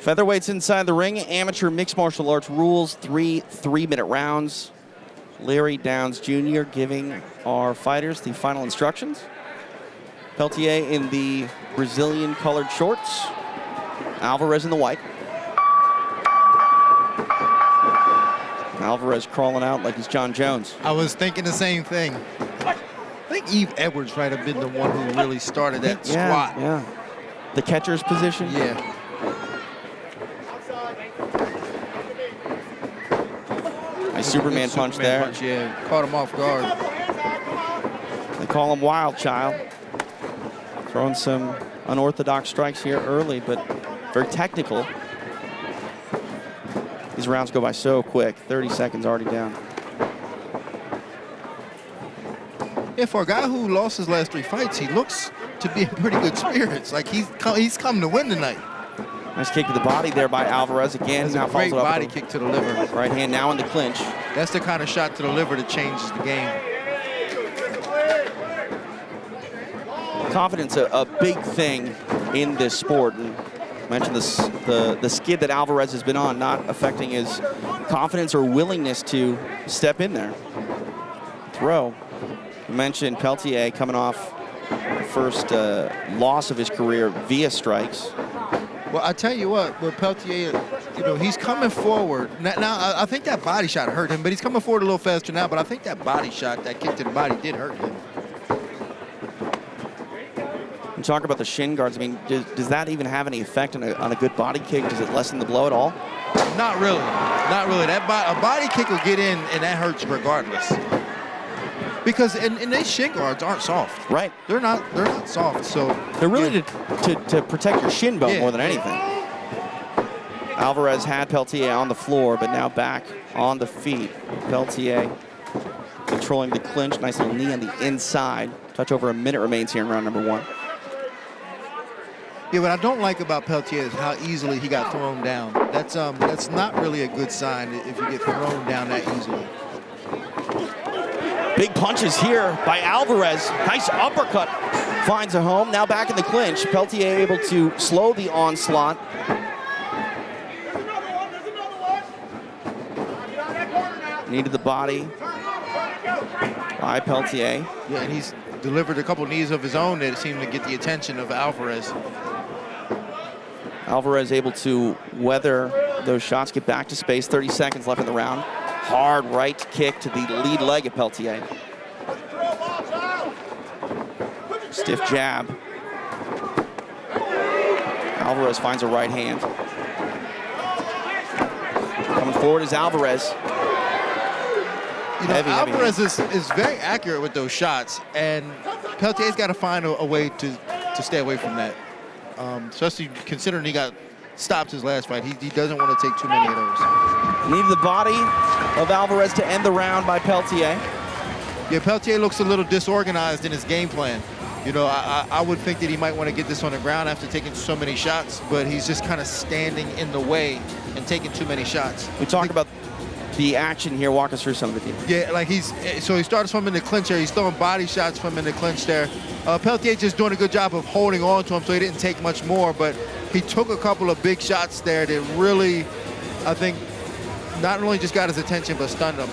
Featherweights inside the ring, amateur mixed martial arts rules, 3 3-minute rounds. Larry Downs Jr. giving our fighters the final instructions. Peltier in the Brazilian colored shorts, Alvarez in the white. Alvarez crawling out like he's John Jones. I was thinking the same thing. I think Eve Edwards might have been the one who really started that squat. Yeah, the catcher's position. Yeah. Nice Superman punch there. Punch, yeah, caught him off guard. They call him Wild Child. Throwing some unorthodox strikes here early, but very technical. These rounds go by so quick. 30 seconds already down. Yeah, for a guy who lost his last 3 fights, he looks to be in pretty good spirits. Like he's come to win tonight. Nice kick to the body there by Alvarez again. That's a great body kick to the liver. Right hand now in the clinch. That's the kind of shot to the liver that changes the game. Confidence, a big thing in this sport. And I mentioned the skid that Alvarez has been on, not affecting his confidence or willingness to step in there. Throw. You mentioned Peltier coming off the first loss of his career via strikes. Well, I tell you what, with Peltier, you know, he's coming forward. Now, I think that body shot hurt him, but he's coming forward a little faster now, but I think that body shot, that kick to the body did hurt him. You talk about the shin guards. I mean, does that even have any effect on a good body kick? Does it lessen the blow at all? Not really. Not really. A body kick will get in, and that hurts regardless. Because and these shin guards aren't soft. Right. They're not soft. So they're really to protect your shin bone more than anything. Alvarez had Peltier on the floor, but now back on the feet. Peltier controlling the clinch. Nice little knee on the inside. Touch over a minute remains here in round number 1. Yeah, what I don't like about Peltier is how easily he got thrown down. That's not really a good sign if you get thrown down that easily. Big punches here by Alvarez. Nice uppercut. Finds a home. Now back in the clinch. Peltier able to slow the onslaught. Needed the body by Peltier. Yeah, and he's delivered a couple knees of his own that seemed to get the attention of Alvarez. Alvarez able to weather those shots, get back to space. 30 seconds left in the round. Hard right kick to the lead leg of Peltier. Stiff jab. Alvarez finds a right hand. Coming forward is Alvarez. You know, Alvarez is very accurate with those shots, and Peltier's got to find a way to stay away from that. Especially considering he got stopped his last fight. He doesn't want to take too many of those. Needed the body of Alvarez to end the round by Peltier. Yeah, Peltier looks a little disorganized in his game plan. You know, I would think that he might want to get this on the ground after taking so many shots, but he's just kind of standing in the way and taking too many shots. We talked about the action here. Walk us through some of it. Yeah, like he starts from in the clinch there. He's throwing body shots from in the clinch there. Peltier just doing a good job of holding on to him, so he didn't take much more, but he took a couple of big shots there that really, I think, not only just got his attention, but stunned him.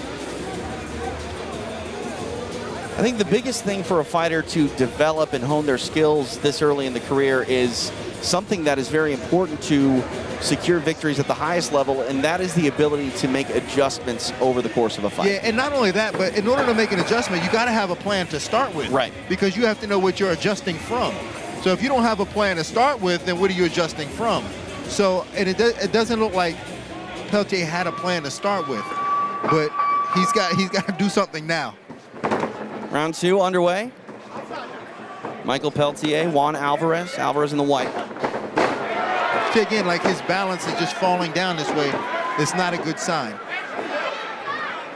I think the biggest thing for a fighter to develop and hone their skills this early in the career is something that is very important to secure victories at the highest level, and that is the ability to make adjustments over the course of a fight. Yeah, and not only that, but in order to make an adjustment, you got to have a plan to start with. Right. Because you have to know what you're adjusting from. So if you don't have a plan to start with, then what are you adjusting from? So, and it doesn't look like Peltier had a plan to start with, but he's got to do something now. Round 2 underway. Michael Peltier, Juan Alvarez. Alvarez in the white. Again, like his balance is just falling down this way. It's not a good sign.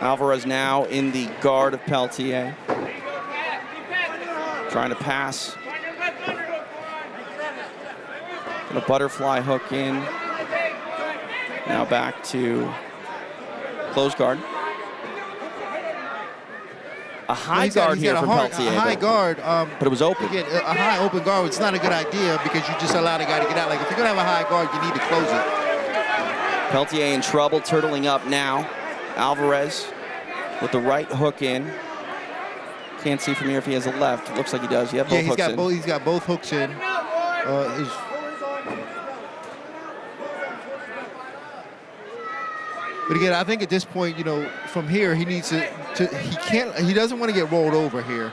Alvarez now in the guard of Peltier. Trying to pass. And a butterfly hook in. Now back to close guard. a high guard here from Peltier. A high guard. But it was open. Again, a high open guard, it's not a good idea because you just allow the guy to get out. Like, if you're going to have a high guard, you need to close it. Peltier in trouble, turtling up now. Alvarez with the right hook in. Can't see from here if he has a left. Looks like he does. Yeah, both hooks in. He's got both hooks in. But again, I think at this point, you know, from here he needs he doesn't want to get rolled over here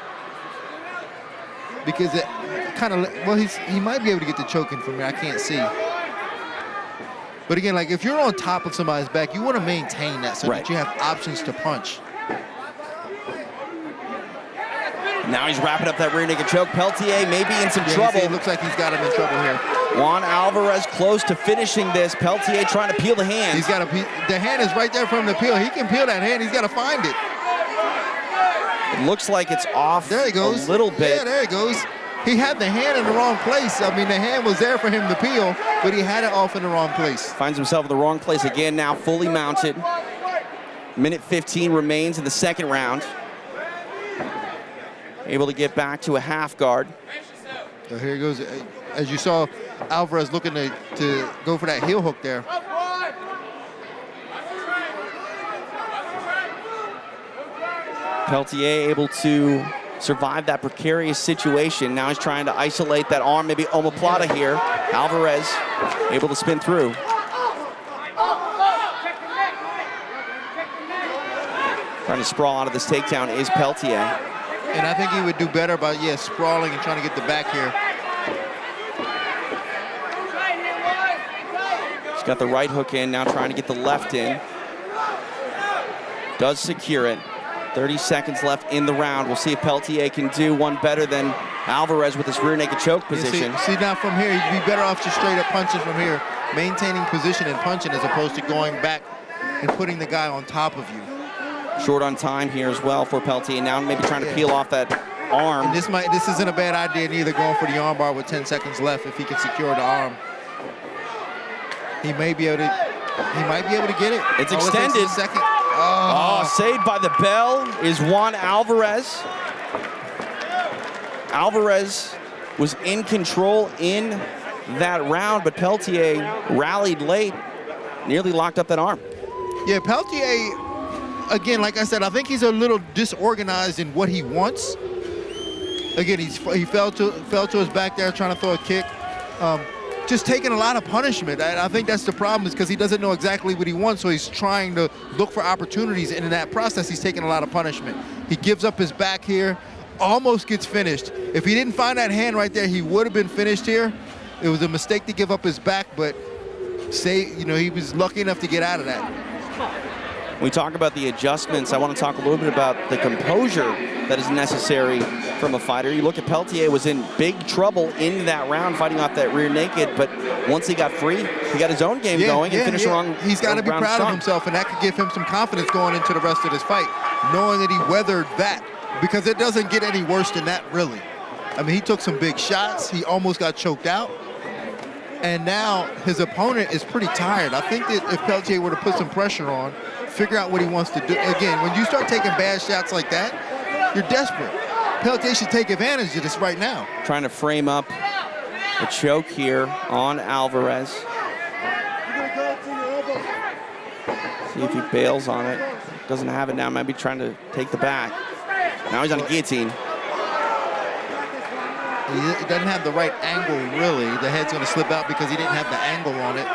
because it kind of, well, he might be able to get the choking from here. I can't see. But again, like if you're on top of somebody's back, you want to maintain that so that you have options to punch. Now he's wrapping up that rear naked choke. Peltier may be in some trouble. It looks like he's got him in trouble here. Juan Alvarez close to finishing this. Peltier trying to peel the hand. He's got to. The hand is right there for him to peel. He can peel that hand. He's got to find it. It looks like it's off. There he goes. A little bit. Yeah, there he goes. He had the hand in the wrong place. I mean, the hand was there for him to peel, but he had it off in the wrong place. Finds himself in the wrong place again now, fully mounted. Minute 15 remains in the second round. Able to get back to a half guard. So here he goes. As you saw, Alvarez looking to go for that heel hook there. Peltier able to survive that precarious situation. Now he's trying to isolate that arm, maybe omoplata here. Alvarez able to spin through. Trying to sprawl out of this takedown is Peltier. And I think he would do better by, sprawling and trying to get the back here. He's got the right hook in, now trying to get the left in. Does secure it. 30 seconds left in the round. We'll see if Peltier can do one better than Alvarez with his rear naked choke position. See now from here, you'd be better off just straight up punching from here, maintaining position and punching as opposed to going back and putting the guy on top of you. Short on time here as well for Peltier. Now maybe trying to peel off that arm. And this isn't a bad idea neither, going for the arm bar with 10 seconds left if he can secure the arm. He might be able to get it. It's extended. A second. Oh, saved by the bell is Juan Alvarez. Alvarez was in control in that round, but Peltier rallied late, nearly locked up that arm. Yeah, Peltier, again, like I said, I think he's a little disorganized in what he wants. Again, he fell to his back there trying to throw a kick. Just taking a lot of punishment. I think that's the problem, is because he doesn't know exactly what he wants, so he's trying to look for opportunities, and in that process, he's taking a lot of punishment. He gives up his back here, almost gets finished. If he didn't find that hand right there, he would have been finished here. It was a mistake to give up his back, but he was lucky enough to get out of that. When we talk about the adjustments, I want to talk a little bit about the composure that is necessary from a fighter. You look at Peltier was in big trouble in that round fighting off that rear naked, but once he got free, he got his own game going and finished wrong. He's got to be proud of himself, and that could give him some confidence going into the rest of this fight, knowing that he weathered that, because it doesn't get any worse than that, really. I mean, he took some big shots. He almost got choked out. And now his opponent is pretty tired. I think that if Peltier were to put some pressure on, figure out what he wants to do. Again, when you start taking bad shots like that, you're desperate. Peltier should take advantage of this right now. Trying to frame up a choke here on Alvarez. See if he bails on it. Doesn't have it now, might be trying to take the back. Now he's on a guillotine. He doesn't have the right angle, really. The head's going to slip out because he didn't have the angle on it.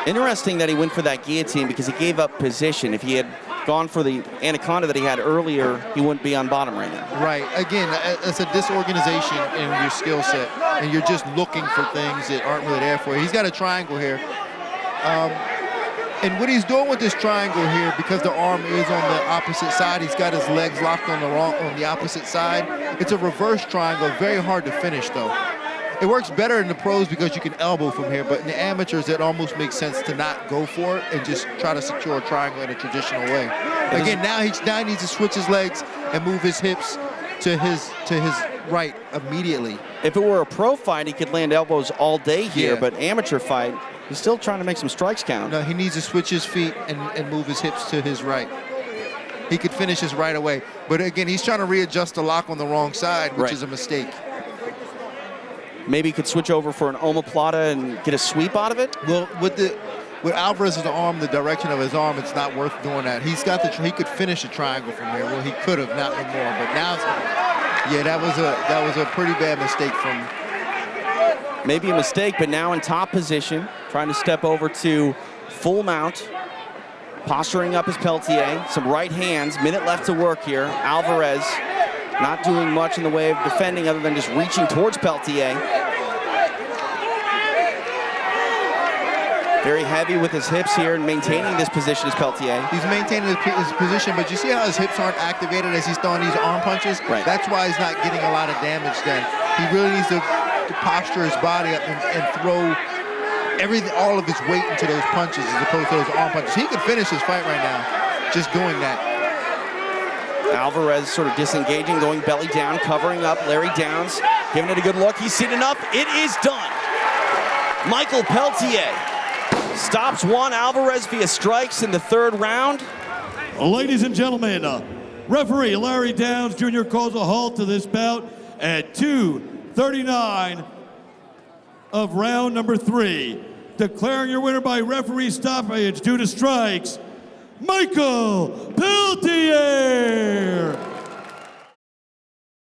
Interesting that he went for that guillotine because he gave up position. If he had gone for the anaconda that he had earlier, he wouldn't be on bottom right now. Right. Again, it's a disorganization in your skill set, and you're just looking for things that aren't really there for you. He's got a triangle here. And what he's doing with this triangle here, because the arm is on the opposite side, he's got his legs locked on the opposite side. It's a reverse triangle, very hard to finish though. It works better in the pros because you can elbow from here, but in the amateurs, it almost makes sense to not go for it and just try to secure a triangle in a traditional way. Again, now he needs to switch his legs and move his hips to his right immediately. If it were a pro fight, he could land elbows all day here, but amateur fight, he's still trying to make some strikes count. No, he needs to switch his feet and move his hips to his right. he could finish this right away. But again, he's trying to readjust the lock on the wrong side, which is a mistake. Maybe he could switch over for an omoplata and get a sweep out of it? Well, with Alvarez's arm, the direction of his arm, it's not worth doing that. He's got he could finish a triangle from here. Well, he could have, not no more. But now, yeah, that was a pretty bad mistake from. Maybe a mistake, but now in top position, trying to step over to full mount, posturing up his Peltier, some right hands, minute left to work here. Alvarez not doing much in the way of defending other than just reaching towards Peltier. Very heavy with his hips here and maintaining this position as Peltier. He's maintaining his position, but you see how his hips aren't activated as he's throwing these arm punches? Right. That's why he's not getting a lot of damage then. He really needs to posture his body up and throw all of his weight into those punches as opposed to those arm punches. He could finish his fight right now just doing that. Alvarez sort of disengaging, going belly down, covering up. Larry Downs giving it a good look. He's seen enough. It is done. Michael Peltier stops Juan Alvarez via strikes in the third round. Ladies and gentlemen, referee Larry Downs Jr. calls a halt to this bout at 2:39 of round number 3. Declaring your winner by referee stoppage due to strikes, Michael Peltier.